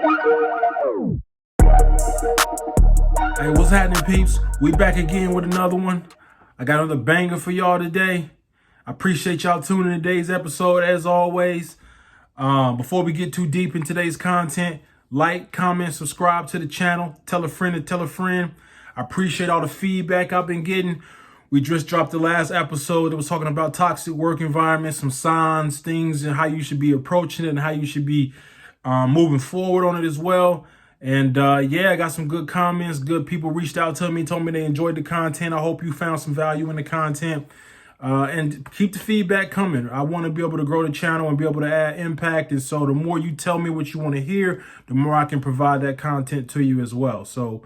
Hey, what's happening, peeps? We back again with another one. I got another banger for y'all today. I appreciate y'all tuning in today's episode as always. Before we get too deep in today's content, like, comment, subscribe to the channel. Tell a friend to tell a friend. I appreciate all the feedback I've been getting. We just dropped the last episode that was talking about toxic work environments, some signs, things, and how you should be approaching it and how you should be moving forward on it as well. And yeah, I got some good comments. Good people reached out to me, told me they enjoyed the content. I hope you found some value in the content. And keep the feedback coming. I want to be able to grow the channel and be able to add impact. And so the more you tell me what you want to hear, the more I can provide that content to you as well. So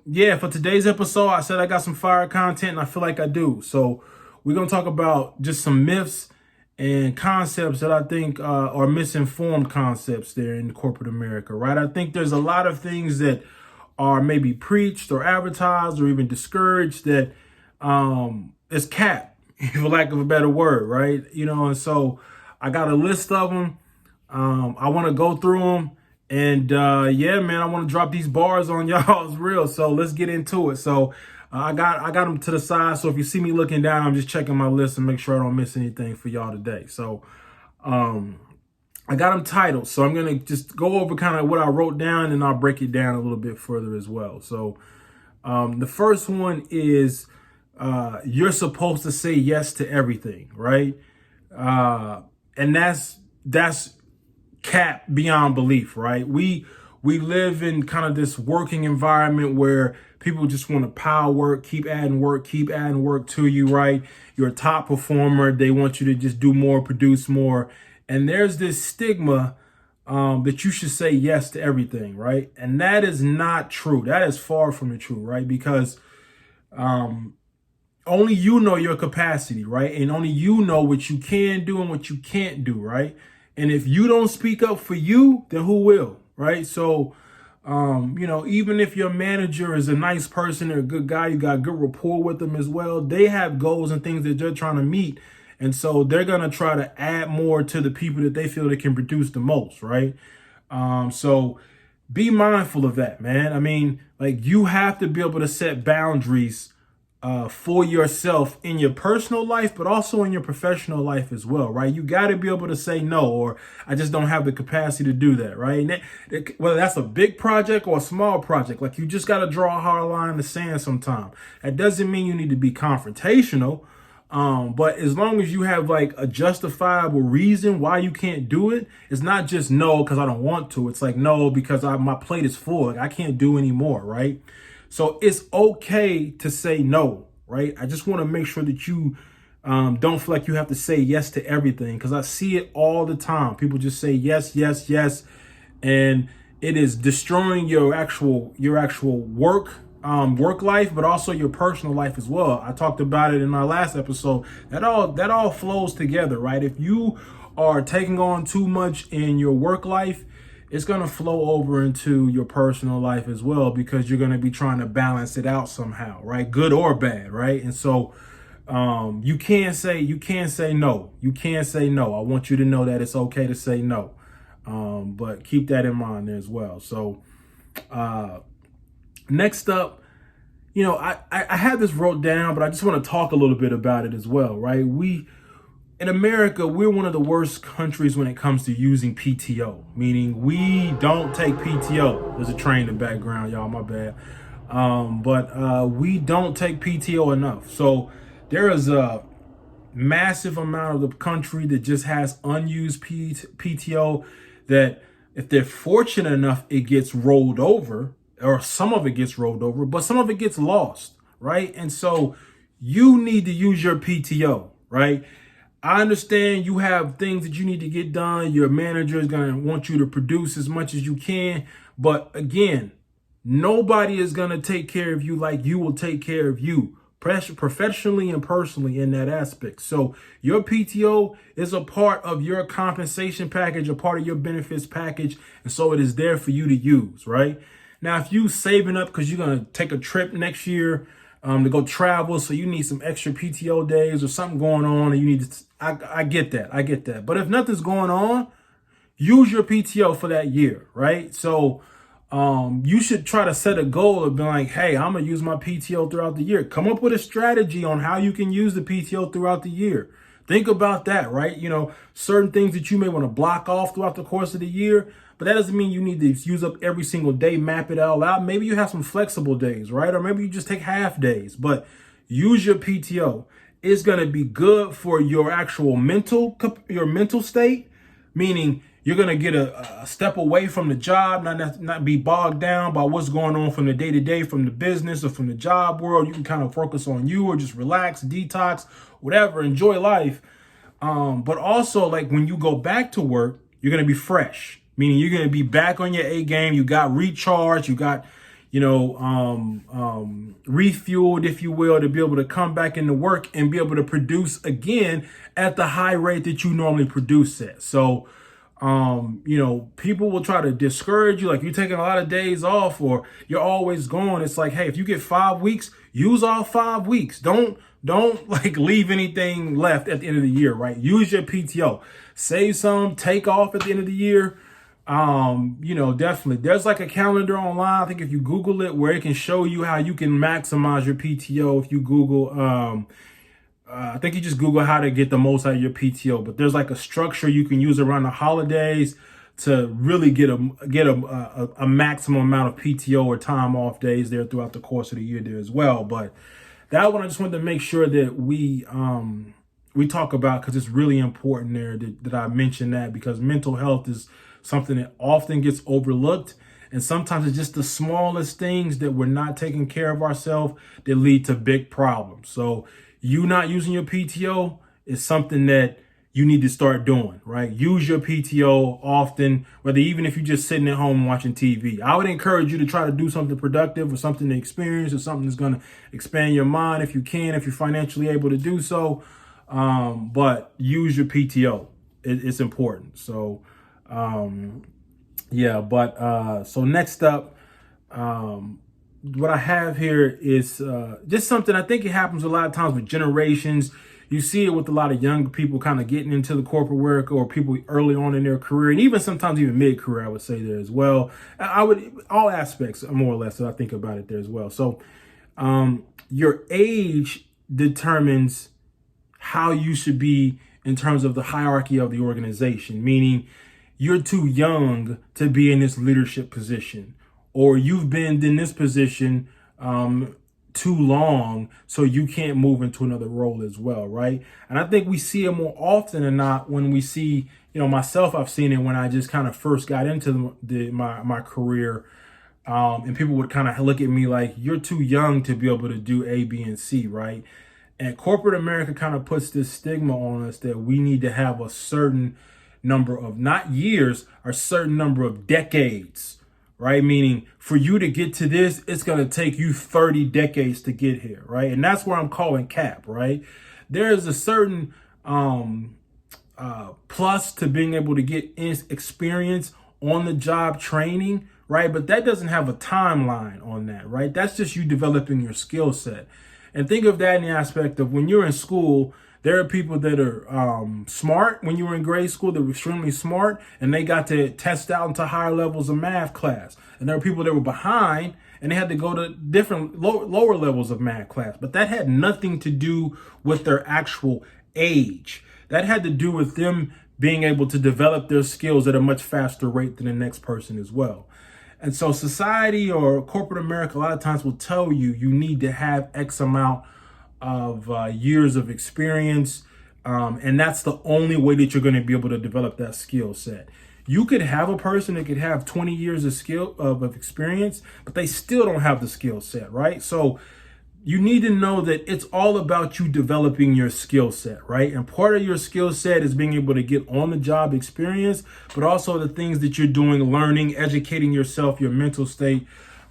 yeah, for today's episode, I said I got some fire content and I feel like I do. So we're going to talk about just some myths and concepts that I think are misinformed concepts there in corporate America, right? I think there's a lot of things that are maybe preached or advertised or even discouraged that is cap, for lack of a better word, right? You know, and so I got a list of them. I want to go through them. And yeah, man, I want to drop these bars on y'all. It's real. So let's get into it. So I got them to the side. So if you see me looking down, I'm just checking my list and make sure I don't miss anything for y'all today. So I got them titled. So I'm going to just go over kind of what I wrote down and I'll break it down a little bit further as well. So the first one is you're supposed to say yes to everything, right? And that's cap beyond belief, right? We live in kind of this working environment where people just want to power work, keep adding work to you, right? You're a top performer. They want you to just do more, produce more. And there's this stigma that you should say yes to everything, right? And that is not true. That is far from the truth, right? Because only you know your capacity, right? And only you know what you can do and what you can't do, right? And if you don't speak up for you, then who will, right? So, you know, even if your manager is a nice person or a good guy, you got good rapport with them as well, they have goals and things that they're trying to meet. And so they're going to try to add more to the people that they feel they can produce the most, right? So be mindful of that, man. I mean, like you have to be able to set boundaries for yourself in your personal life, but also in your professional life as well, right? You got to be able to say no, or I just don't have the capacity to do that, right? And whether that's a big project or a small project, like you just got to draw a hard line in the sand sometime. That doesn't mean you need to be confrontational, but as long as you have like a justifiable reason why you can't do it, it's not just no because I don't want to. It's like no because my plate is full. Like I can't do anymore, right? So it's okay to say no, right? I just want to make sure that you don't feel like you have to say yes to everything, because I see it all the time. People just say yes, yes, yes, and it is destroying your actual work life, but also your personal life as well. I talked about it in our last episode. That all flows together, right? If you are taking on too much in your work life, it's going to flow over into your personal life as well, because you're going to be trying to balance it out somehow, right? Good or bad, right? And so you can't say no. You can't say no. I want you to know that it's okay to say no. But keep that in mind as well. So next up, you know, I had this wrote down, but I just want to talk a little bit about it as well, right? In America, we're one of the worst countries when it comes to using PTO, meaning we don't take PTO. There's a train in the background, y'all, my bad. But we don't take PTO enough. So there is a massive amount of the country that just has unused PTO that if they're fortunate enough, it gets rolled over, or some of it gets rolled over, but some of it gets lost, right? And so you need to use your PTO, right? I understand you have things that you need to get done. Your manager is going to want you to produce as much as you can. But again, nobody is going to take care of you like you will take care of you, professionally and personally in that aspect. So your PTO is a part of your compensation package, a part of your benefits package. And so it is there for you to use, right? Now, if you saving up because you're going to take a trip next year, to go travel, so you need some extra PTO days or something going on, and you need to, I get that. But if nothing's going on, use your PTO for that year, right? So you should try to set a goal of being like, hey, I'm going to use my PTO throughout the year. Come up with a strategy on how you can use the PTO throughout the year. Think about that, right? You know, certain things that you may want to block off throughout the course of the year, but that doesn't mean you need to use up every single day, map it all out. Maybe you have some flexible days, right? Or maybe you just take half days, but use your PTO. It's going to be good for your actual mental state, meaning you're going to get a step away from the job, not be bogged down by what's going on from the day to day, from the business or from the job world. You can kind of focus on you or just relax, detox, whatever, enjoy life. But also, like, when you go back to work, you're going to be fresh, meaning you're going to be back on your A game. You got recharged, you got, refueled, if you will, to be able to come back into work and be able to produce again at the high rate that you normally produce at. So, people will try to discourage you, like you're taking a lot of days off or you're always gone. It's like, hey, if you get 5 weeks, use all 5 weeks. Don't like leave anything left at the end of the year, right? Use your PTO, save some, take off at the end of the year. Definitely. There's like a calendar online. I think if you Google it, where it can show you how you can maximize your PTO. If you Google, I think you just Google how to get the most out of your PTO, but there's like a structure you can use around the holidays to really get a maximum amount of PTO or time off days there throughout the course of the year there as well. But that one, I just wanted to make sure that we talk about, because it's really important there that I mention that, because mental health is something that often gets overlooked. And sometimes it's just the smallest things that we're not taking care of ourselves that lead to big problems. So you not using your PTO is something that you need to start doing, right? Use your PTO often, whether even if you're just sitting at home watching TV. I would encourage you to try to do something productive or something to experience or something that's going to expand your mind if you can, if you're financially able to do so. But use your PTO. It's important. So, so next up, what I have here is just something I think it happens a lot of times with generations. You see it with a lot of young people kind of getting into the corporate work, or people early on in their career, and even sometimes even mid-career, I would say there as well. All aspects more or less that I think about it there as well. So your age determines how you should be in terms of the hierarchy of the organization, meaning you're too young to be in this leadership position, or you've been in this position too long, so you can't move into another role as well, right? And I think we see it more often than not when we see, myself, I've seen it when I just kind of first got into my career, and people would kind of look at me like, you're too young to be able to do A, B, and C, right? And corporate America kind of puts this stigma on us that we need to have a certain number of, not years, a certain number of decades, right? Meaning for you to get to this, it's going to take you 30 decades to get here, right? And that's where I'm calling cap, right? There is a certain plus to being able to get experience on the job training, right? But that doesn't have a timeline on that, right? That's just you developing your skill set. And think of that in the aspect of when you're in school, there are people that are smart. When you were in grade school, they were extremely smart, and they got to test out into higher levels of math class. And there were people that were behind, and they had to go to different lower levels of math class. But that had nothing to do with their actual age. That had to do with them being able to develop their skills at a much faster rate than the next person as well. And so society or corporate America a lot of times will tell you need to have X amount of years of experience. And that's the only way that you're going to be able to develop that skill set. You could have a person that could have 20 years of experience, but they still don't have the skill set, right? So you need to know that it's all about you developing your skill set, right? And part of your skill set is being able to get on the job experience, but also the things that you're doing, learning, educating yourself, your mental state,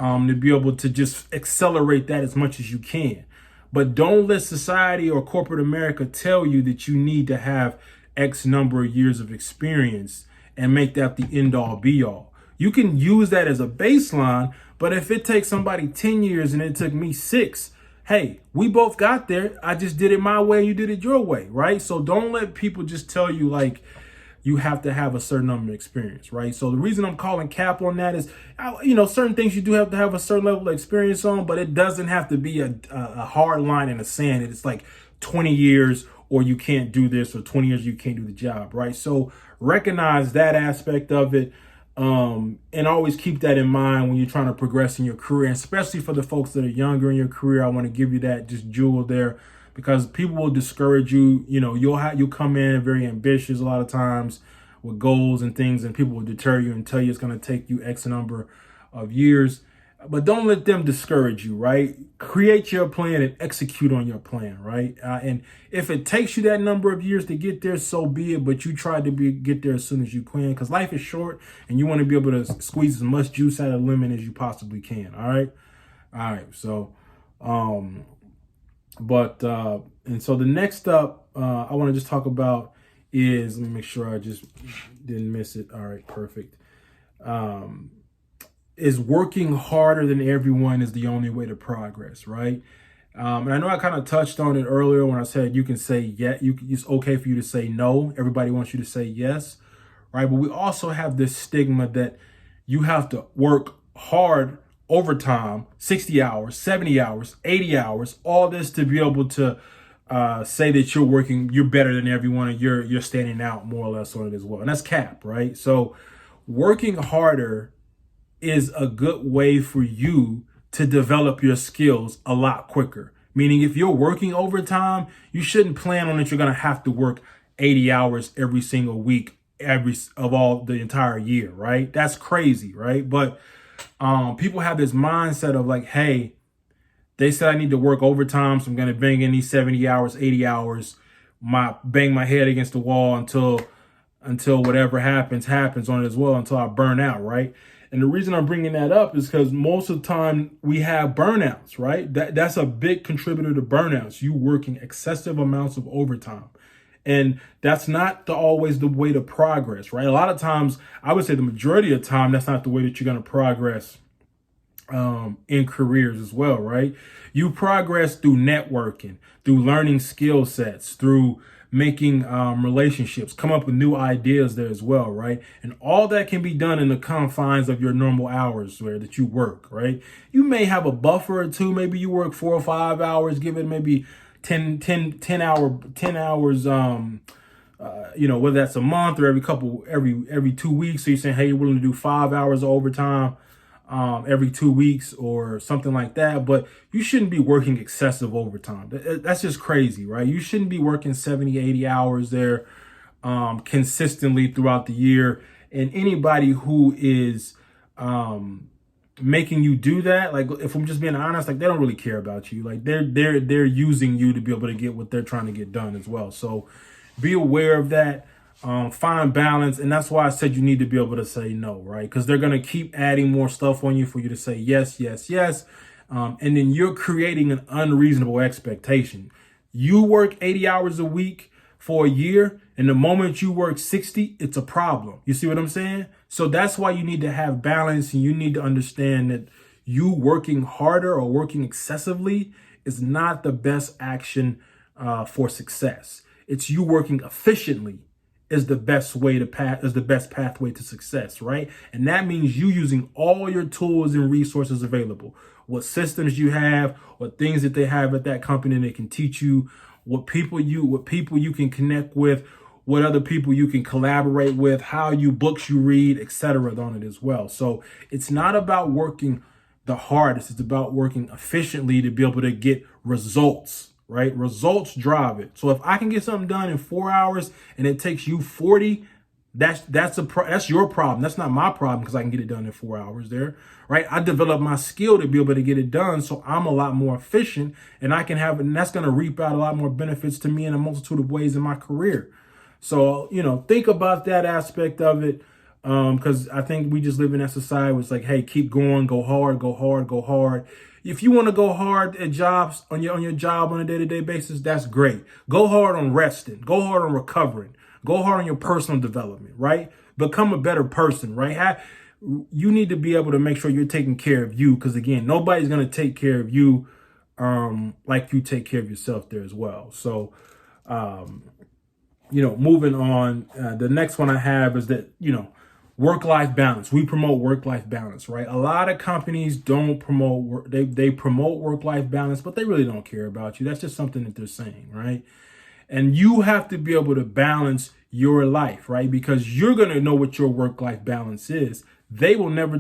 to be able to just accelerate that as much as you can. But don't let society or corporate America tell you that you need to have X number of years of experience and make that the end all be all. You can use that as a baseline, but if it takes somebody 10 years and it took me 6, hey, we both got there. I just did it my way, you did it your way, right? So don't let people just tell you like, you have to have a certain number of experience, right? So the reason I'm calling cap on that is, certain things you do have to have a certain level of experience on, but it doesn't have to be a hard line in the sand. It's like 20 years or you can't do this, or 20 years you can't do the job, right? So recognize that aspect of it. And always keep that in mind when you're trying to progress in your career, and especially for the folks that are younger in your career. I want to give you that just jewel there, because people will discourage you. You'll come in very ambitious a lot of times with goals and things, and people will deter you and tell you it's going to take you X number of years. But don't let them discourage you, right? Create your plan and execute on your plan, right? And if it takes you that number of years to get there, so be it. But you try to get there as soon as you can, because life is short and you want to be able to squeeze as much juice out of the lemon as you possibly can. All right. So, and so the next up, I want to just talk about is, let me make sure I just didn't miss it. All right, perfect. Is working harder than everyone is the only way to progress, right? And I know I kind of touched on it earlier when I said you can say yeah, it's okay for you to say no. Everybody wants you to say yes, right? But we also have this stigma that you have to work hard overtime, 60 hours, 70 hours, 80 hours, all this to be able to say that you're better than everyone, and you're standing out more or less on it as well. And that's cap, right? So working harder is a good way for you to develop your skills a lot quicker. Meaning, if you're working overtime, you shouldn't plan on that you're going to have to work 80 hours every single week, the entire year, right? That's crazy, right? But people have this mindset of like, hey, they said I need to work overtime, so I'm going to bang in these 70 hours, 80 hours, bang my head against the wall until whatever happens on it as well, until I burn out, right? And the reason I'm bringing that up is because most of the time we have burnouts, right? That's a big contributor to burnouts. You working excessive amounts of overtime. And that's not always the way to progress, right? A lot of times, I would say the majority of the time, that's not the way that you're going to progress in careers as well, right? You progress through networking, through learning skill sets, through making relationships, come up with new ideas there as well, right? And all that can be done in the confines of your normal hours that you work, right? You may have a buffer or two. Maybe you work 4 or 5 hours, give it maybe 10 hours, whether that's a month or every 2 weeks. So you're saying, hey, you're willing to do 5 hours of overtime every 2 weeks or something like that. But you shouldn't be working excessive overtime. That's just crazy, right? You shouldn't be working 70, 80 hours there consistently throughout the year. And anybody who is making you do that, like, if I'm just being honest, like, they don't really care about you. Like, they're using you to be able to get what they're trying to get done as well. So be aware of that. Find balance. And that's why I said you need to be able to say no, right? Because they're going to keep adding more stuff on you for you to say yes, yes, yes. And then you're creating an unreasonable expectation. You work 80 hours a week for a year, and the moment you work 60, it's a problem. You see what I'm saying? So that's why you need to have balance, and you need to understand that you working harder or working excessively is not the best action for success. It's you working efficiently is the best pathway to success, right? And that means you using all your tools and resources available. What systems you have, what things that they have at that company that can teach you, what people you can connect with, what other people you can collaborate with, books you read, etc. on it as well. So it's not about working the hardest, it's about working efficiently to be able to get results. Right? Results drive it. So if I can get something done in 4 hours and it takes you 40, that's your problem. That's not my problem, because I can get it done in 4 hours there, right? I developed my skill to be able to get it done, so I'm a lot more efficient, and that's going to reap out a lot more benefits to me in a multitude of ways in my career. So, think about that aspect of it, because I think we just live in that society where it's like, hey, keep going, go hard, go hard, go hard. If you want to go hard at jobs on your job on a day-to-day basis, that's great. Go hard on resting. Go hard on recovering. Go hard on your personal development, right? Become a better person, right? You need to be able to make sure you're taking care of you, because, again, nobody's going to take care of you like you take care of yourself there as well. So moving on, the next one I have is that, work-life balance. We promote work-life balance, right? A lot of companies don't promote work. They promote work-life balance, but they really don't care about you. That's just something that they're saying, right? And you have to be able to balance your life, right? Because you're going to know what your work-life balance is. They will never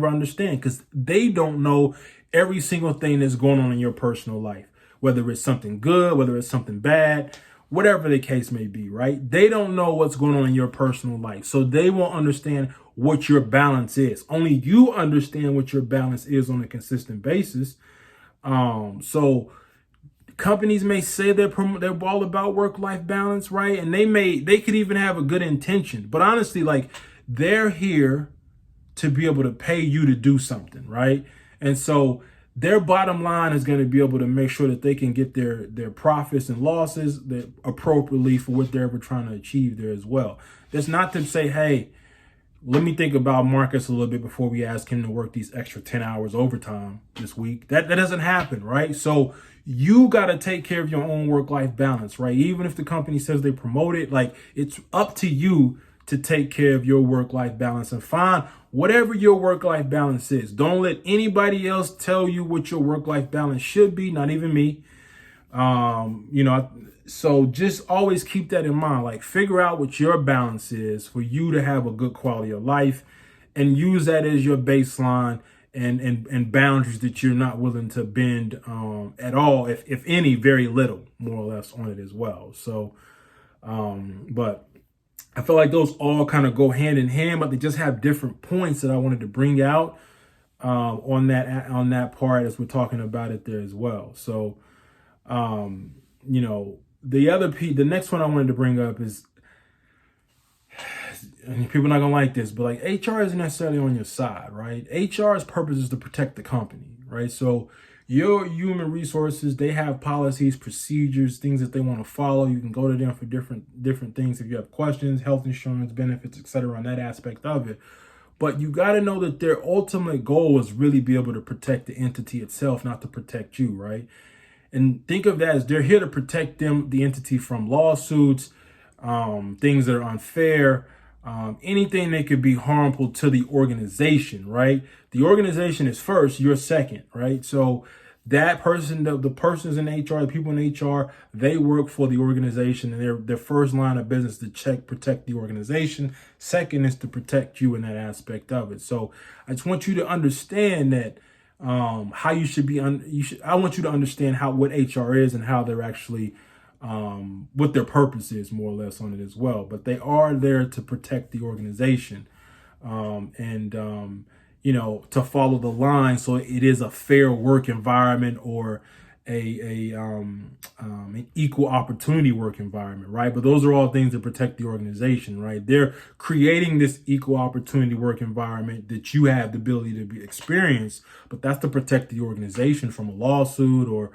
understand because they don't know every single thing that's going on in your personal life, whether it's something good, whether it's something bad, whatever the case may be, right? They don't know what's going on in your personal life. So they won't understand what your balance is. Only you understand what your balance is on a consistent basis. So companies may say they're all about work-life balance, right? And they could even have a good intention. But honestly, like, they're here to be able to pay you to do something, right? And so their bottom line is going to be able to make sure that they can get their profits and losses that appropriately for what they're ever trying to achieve there as well. That's not to say, hey, let me think about Marcus a little bit before we ask him to work these extra 10 hours overtime this week. That doesn't happen, right? So you got to take care of your own work-life balance, right? Even if the company says they promote it, like, it's up to you to take care of your work-life balance and find whatever your work-life balance is. Don't let anybody else tell you what your work-life balance should be, not even me. So just always keep that in mind. Like, figure out what your balance is for you to have a good quality of life and use that as your baseline and boundaries that you're not willing to bend at all, if any, very little, more or less, on it as well. So, but I feel like those all kind of go hand in hand, but they just have different points that I wanted to bring out on that part as we're talking about it there as well. So, the next one I wanted to bring up is, and people are not gonna like this, but like, HR isn't necessarily on your side, right? HR's purpose is to protect the company, right? So your human resources, they have policies, procedures, things that they want to follow. You can go to them for different things if you have questions, health insurance, benefits, etc., on that aspect of it. But you got to know that their ultimate goal is really be able to protect the entity itself, not to protect you, right? And think of that as they're here to protect the entity from lawsuits, things that are unfair, anything that could be harmful to the organization, right? The organization is first, you're second, right? So that person, the persons in HR, the people in HR, they work for the organization, and their first line of business is to protect the organization. Second is to protect you in that aspect of it. So I just want you to understand that how you should be. I want you to understand what HR is and how they're actually. What their purpose is, more or less, on it as well. But they are there to protect the organization and to follow the line so it is a fair work environment or an equal opportunity work environment, right? But those are all things that protect the organization, right? They're creating this equal opportunity work environment that you have the ability to experience, but that's to protect the organization from a lawsuit or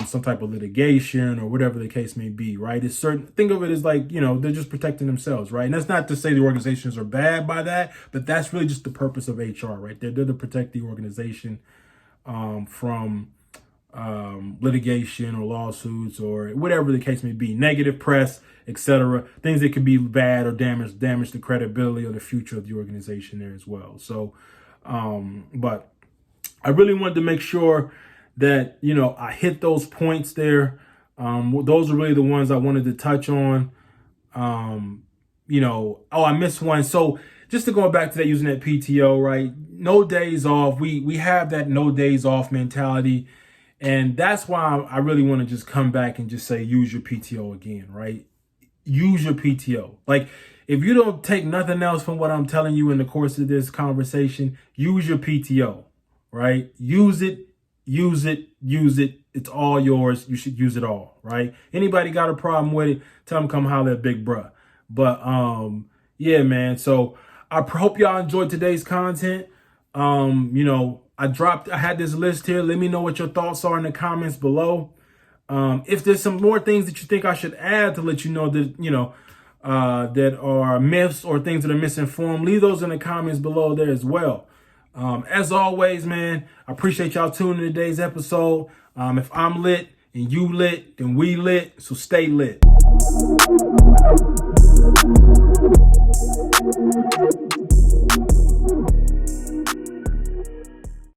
some type of litigation or whatever the case may be, right? It's certain, think of it as like, they're just protecting themselves, right? And that's not to say the organizations are bad by that, but that's really just the purpose of HR, right? They're there to protect the organization from litigation or lawsuits or whatever the case may be, negative press, etc., things that could be bad or damage the credibility or the future of the organization there as well. So, but I really wanted to make sure that, I hit those points there. Those are really the ones I wanted to touch on. I missed one. So just to go back to that, using that PTO, right? No days off. We have that no days off mentality. And that's why I really want to just come back and just say, use your PTO again, right? Use your PTO. Like, if you don't take nothing else from what I'm telling you in the course of this conversation, use your PTO, right? Use it. It's all yours. You should use it all, right? Anybody got a problem with it, tell them come holler at Big Bruh. But yeah, man. So I hope y'all enjoyed today's content. I had this list here. Let me know what your thoughts are in the comments below. If there's some more things that you think I should add to let you know that, that are myths or things that are misinformed, leave those in the comments below there as well. As always, man, I appreciate y'all tuning in today's episode. If I'm lit and you lit, then we lit. So stay lit.